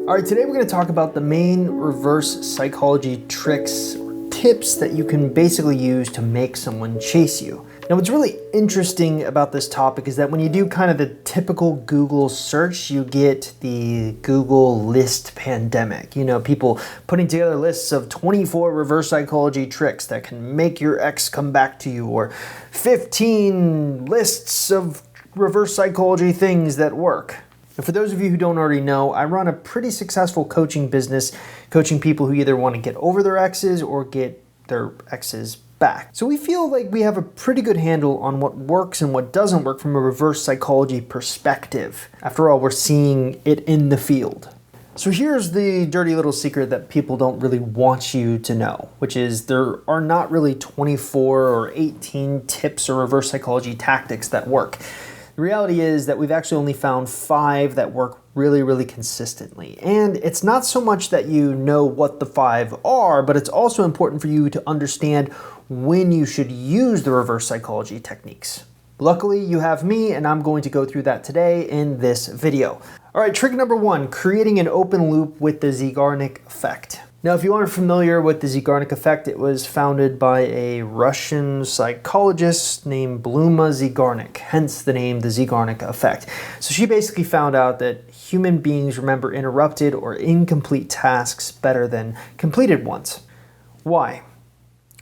All right, today we're going to talk about the main reverse psychology tricks or tips that you can basically use to make someone chase you. Now, what's really interesting about this topic is that when you do kind of the typical Google search, you get the Google list pandemic. You know, people putting together lists of 24 reverse psychology tricks that can make your ex come back to you, or 15 lists of reverse psychology things that work. And for those of you who don't already know, I run a pretty successful coaching business, coaching people who either want to get over their exes or get their exes back. So we feel like we have a pretty good handle on what works and what doesn't work from a reverse psychology perspective. After all, we're seeing it in the field. So here's the dirty little secret that people don't really want you to know, which is there are not really 24 or 18 tips or reverse psychology tactics that work. The reality is that we've actually only found 5 that work really consistently. And it's not so much that you know what the 5 are, but it's also important for you to understand when you should use the reverse psychology techniques. Luckily, you have me, and I'm going to go through that today in this video. All right, trick number 1, creating an open loop with the Ziegarnik effect. Now, if you aren't familiar with the Ziegarnik effect, it was founded by a Russian psychologist named Bluma Ziegarnik, hence the name the Ziegarnik effect. So she basically found out that human beings remember interrupted or incomplete tasks better than completed ones. Why?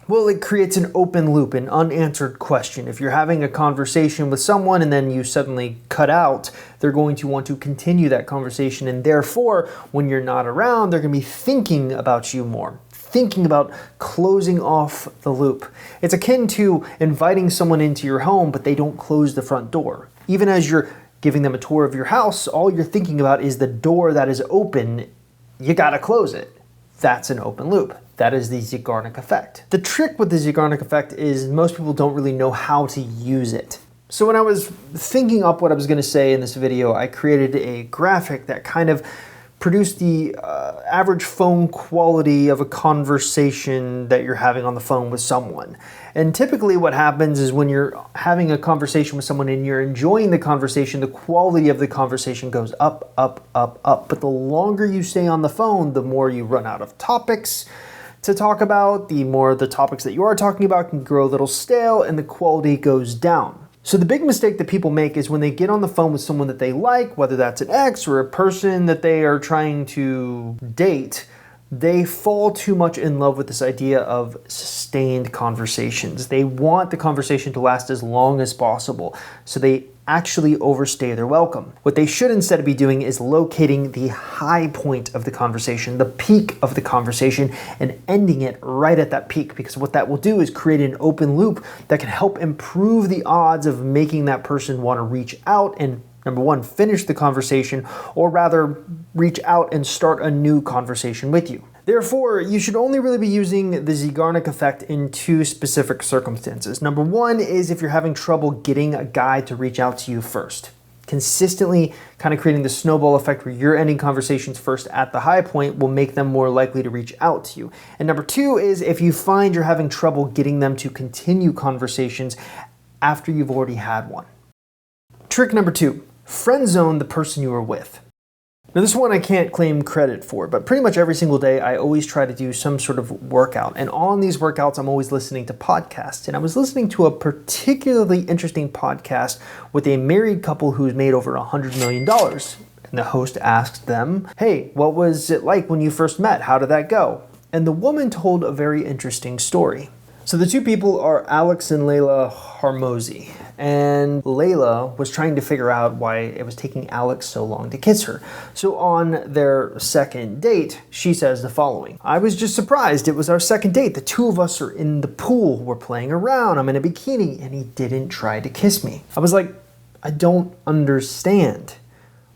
Well, it creates an open loop, an unanswered question. If you're having a conversation with someone and then you suddenly cut out, they're going to want to continue that conversation, and therefore, when you're not around, they're going to be thinking about you more, thinking about closing off the loop. It's akin to inviting someone into your home, but they don't close the front door. Even as you're giving them a tour of your house, all you're thinking about is the door that is open. You gotta close it. That's an open loop. That is the Ziegarnik effect. The trick with the Ziegarnik effect is most people don't really know how to use it. So when I was thinking up what I was going to say in this video, I created a graphic that kind of produced the average phone quality of a conversation that you're having on the phone with someone. And typically what happens is when you're having a conversation with someone and you're enjoying the conversation, the quality of the conversation goes up. But the longer you stay on the phone, the more you run out of topics to talk about, the more the topics that you are talking about can grow a little stale and the quality goes down. So the big mistake that people make is when they get on the phone with someone that they like, whether that's an ex or a person that they are trying to date, they fall too much in love with this idea of sustained conversations. They want the conversation to last as long as possible, so they actually overstay their welcome. What they should instead be doing is locating the high point of the conversation, the peak of the conversation, and ending it right at that peak, because what that will do is create an open loop that can help improve the odds of making that person want to reach out and, number 1, finish the conversation, or rather reach out and start a new conversation with you. Therefore, you should only really be using the Ziegarnik effect in 2 specific circumstances. Number 1 is if you're having trouble getting a guy to reach out to you first. Consistently kind of creating the snowball effect where you're ending conversations first at the high point will make them more likely to reach out to you. And number 2 is if you find you're having trouble getting them to continue conversations after you've already had one. Trick number 2, friend zone the person you are with. Now this one I can't claim credit for, but pretty much every single day I always try to do some sort of workout. And on these workouts, I'm always listening to podcasts. And I was listening to a particularly interesting podcast with a married couple who's made over $100 million. And the host asked them, hey, what was it like when you first met? How did that go? And the woman told a very interesting story. So the 2 people are Alex and Layla Harmozy. And Layla was trying to figure out why it was taking Alex so long to kiss her. So on their second date, she says the following: I was just surprised. It was our second date. The 2 of us are in the pool. We're playing around. I'm in a bikini. And he didn't try to kiss me. I was like, I don't understand.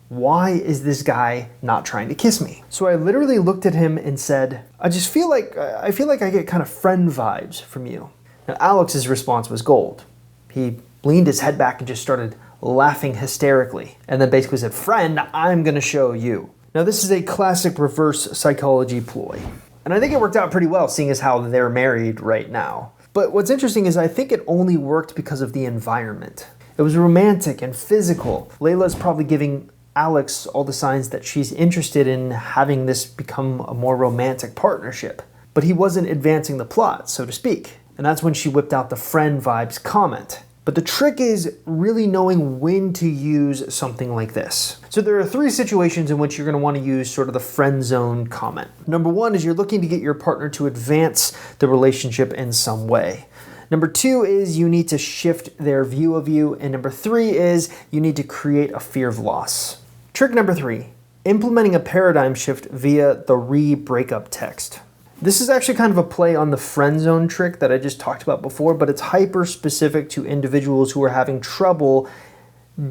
Why is this guy not trying to kiss me? So I literally looked at him and said, I feel like I get kind of friend vibes from you. Now Alex's response was gold. He leaned his head back and just started laughing hysterically. And then basically said, friend, I'm gonna show you. Now this is a classic reverse psychology ploy. And I think it worked out pretty well, seeing as how they're married right now. But what's interesting is I think it only worked because of the environment. It was romantic and physical. Layla's probably giving Alex all the signs that she's interested in having this become a more romantic partnership. But he wasn't advancing the plot, so to speak. And that's when she whipped out the friend vibes comment. But the trick is really knowing when to use something like this. So there are 3 situations in which you're going to want to use sort of the friend zone comment. Number 1 is you're looking to get your partner to advance the relationship in some way. Number 2 is you need to shift their view of you. And number 3 is you need to create a fear of loss. Trick number 3, implementing a paradigm shift via the Re-Breakup text. This is actually kind of a play on the friend zone trick that I just talked about before, but it's hyper specific to individuals who are having trouble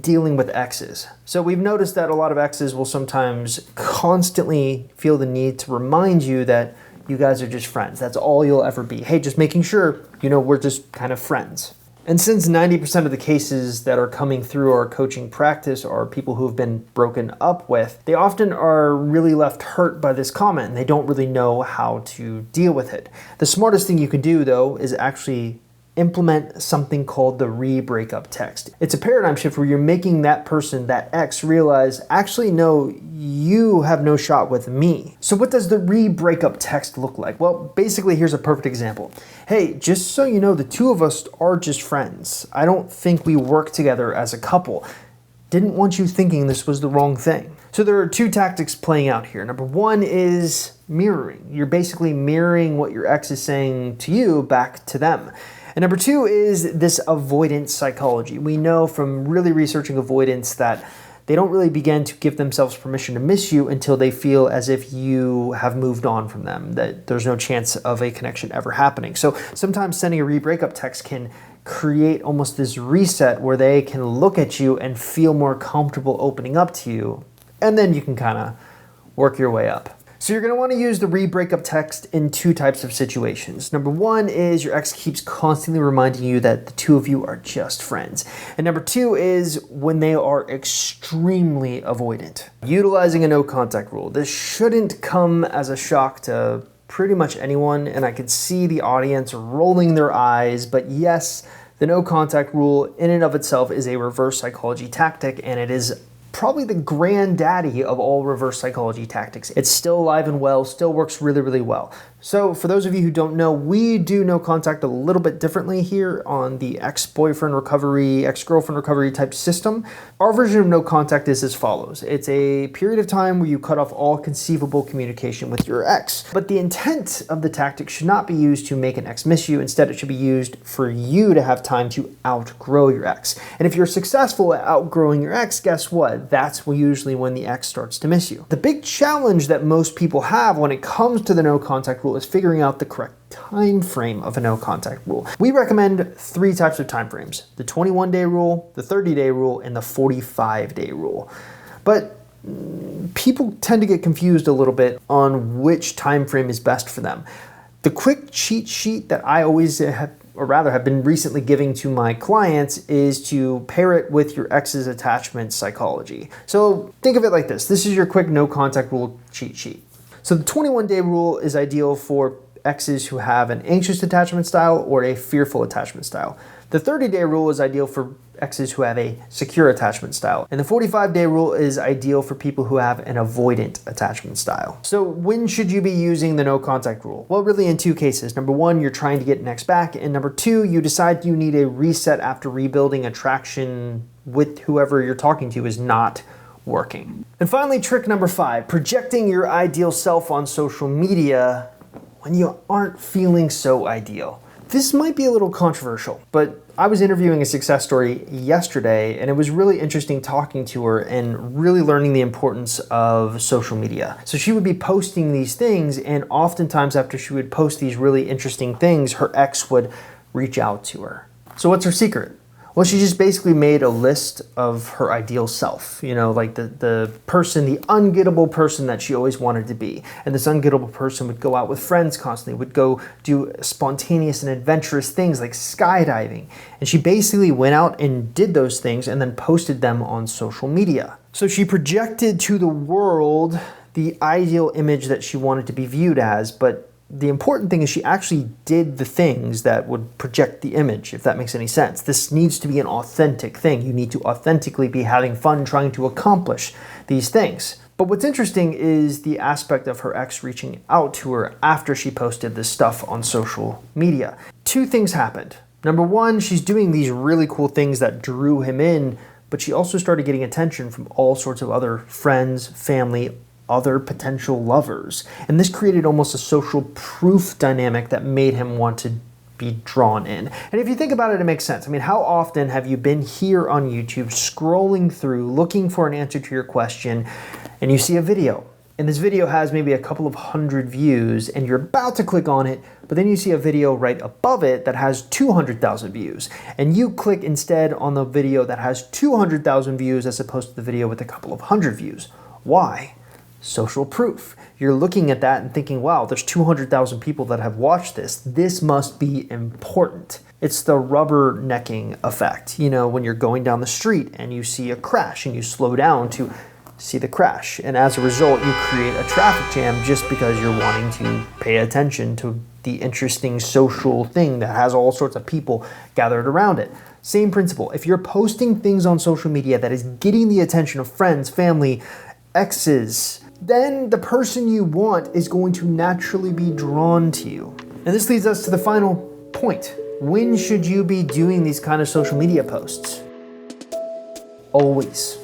dealing with exes. So we've noticed that a lot of exes will sometimes constantly feel the need to remind you that you guys are just friends. That's all you'll ever be. Hey, just making sure, we're just kind of friends. And since 90% of the cases that are coming through our coaching practice are people who have been broken up with, they often are really left hurt by this comment and they don't really know how to deal with it. The smartest thing you can do, though, is actually implement something called the Rebreakup text. It's a paradigm shift where you're making that person, that ex, realize, actually, no, you have no shot with me. So what does the Rebreakup text look like? Well, basically, here's a perfect example. Hey, just so you know, the 2 of us are just friends. I don't think we work together as a couple. Didn't want you thinking this was the wrong thing. So there are 2 tactics playing out here. Number 1 is mirroring. You're basically mirroring what your ex is saying to you back to them. And number 2 is this avoidance psychology. We know from really researching avoidance that they don't really begin to give themselves permission to miss you until they feel as if you have moved on from them, that there's no chance of a connection ever happening. So sometimes sending a Re-Breakup text can create almost this reset where they can look at you and feel more comfortable opening up to you. And then you can kind of work your way up. So you're going to want to use the Re-Breakup text in 2 types of situations. Number 1 is your ex keeps constantly reminding you that the 2 of you are just friends. And number 2 is when they are extremely avoidant. Utilizing a no contact rule. This shouldn't come as a shock to pretty much anyone, and I could see the audience rolling their eyes, but yes, the no contact rule in and of itself is a reverse psychology tactic, and it is probably the granddaddy of all reverse psychology tactics. It's still alive and well, still works really, really well. So for those of you who don't know, we do no contact a little bit differently here on the ex-boyfriend recovery, ex-girlfriend recovery type system. Our version of no contact is as follows. It's a period of time where you cut off all conceivable communication with your ex. But the intent of the tactic should not be used to make an ex miss you. Instead, it should be used for you to have time to outgrow your ex. And if you're successful at outgrowing your ex, guess what? That's usually when the ex starts to miss you. The big challenge that most people have when it comes to the no contact rule is figuring out the correct time frame of a no contact rule. We recommend 3 types of time frames: the 21-day rule, the 30-day rule, and the 45-day rule. But people tend to get confused a little bit on which time frame is best for them. The quick cheat sheet that I always have been recently giving to my clients is to pair it with your ex's attachment psychology. So think of it like this. This is your quick no contact rule cheat sheet. So the 21-day rule is ideal for exes who have an anxious attachment style or a fearful attachment style. The 30-day rule is ideal for exes who have a secure attachment style. And the 45-day rule is ideal for people who have an avoidant attachment style. So when should you be using the no contact rule? Well, really in 2 cases. Number 1, you're trying to get an ex back. And number 2, you decide you need a reset after rebuilding attraction with whoever you're talking to is not working. And finally, trick number 5, projecting your ideal self on social media when you aren't feeling so ideal. This might be a little controversial, but I was interviewing a success story yesterday, and it was really interesting talking to her and really learning the importance of social media. So she would be posting these things, and oftentimes after she would post these really interesting things, her ex would reach out to her. So what's her secret? Well, she just basically made a list of her ideal self, like the person, the ungettable person that she always wanted to be. And this ungettable person would go out with friends constantly, would go do spontaneous and adventurous things like skydiving. And she basically went out and did those things and then posted them on social media. So she projected to the world the ideal image that she wanted to be viewed as, but the important thing is she actually did the things that would project the image, if that makes any sense. This needs to be an authentic thing. You need to authentically be having fun trying to accomplish these things. But what's interesting is the aspect of her ex reaching out to her after she posted this stuff on social media. Two things happened. Number one, she's doing these really cool things that drew him in, but she also started getting attention from all sorts of other friends, family, other potential lovers. And this created almost a social proof dynamic that made him want to be drawn in. And if you think about it, it makes sense. I mean, how often have you been here on YouTube scrolling through, looking for an answer to your question, and you see a video? And this video has maybe a couple of hundred views, and you're about to click on it, but then you see a video right above it that has 200,000 views. And you click instead on the video that has 200,000 views as opposed to the video with a couple of hundred views. Why? Social proof. You're looking at that and thinking, wow, there's 200,000 people that have watched this. This must be important. It's the rubbernecking effect. You know, when you're going down the street and you see a crash and you slow down to see the crash. And as a result, you create a traffic jam just because you're wanting to pay attention to the interesting social thing that has all sorts of people gathered around it. Same principle. If you're posting things on social media that is getting the attention of friends, family, exes, then the person you want is going to naturally be drawn to you. And this leads us to the final point. When should you be doing these kind of social media posts? Always.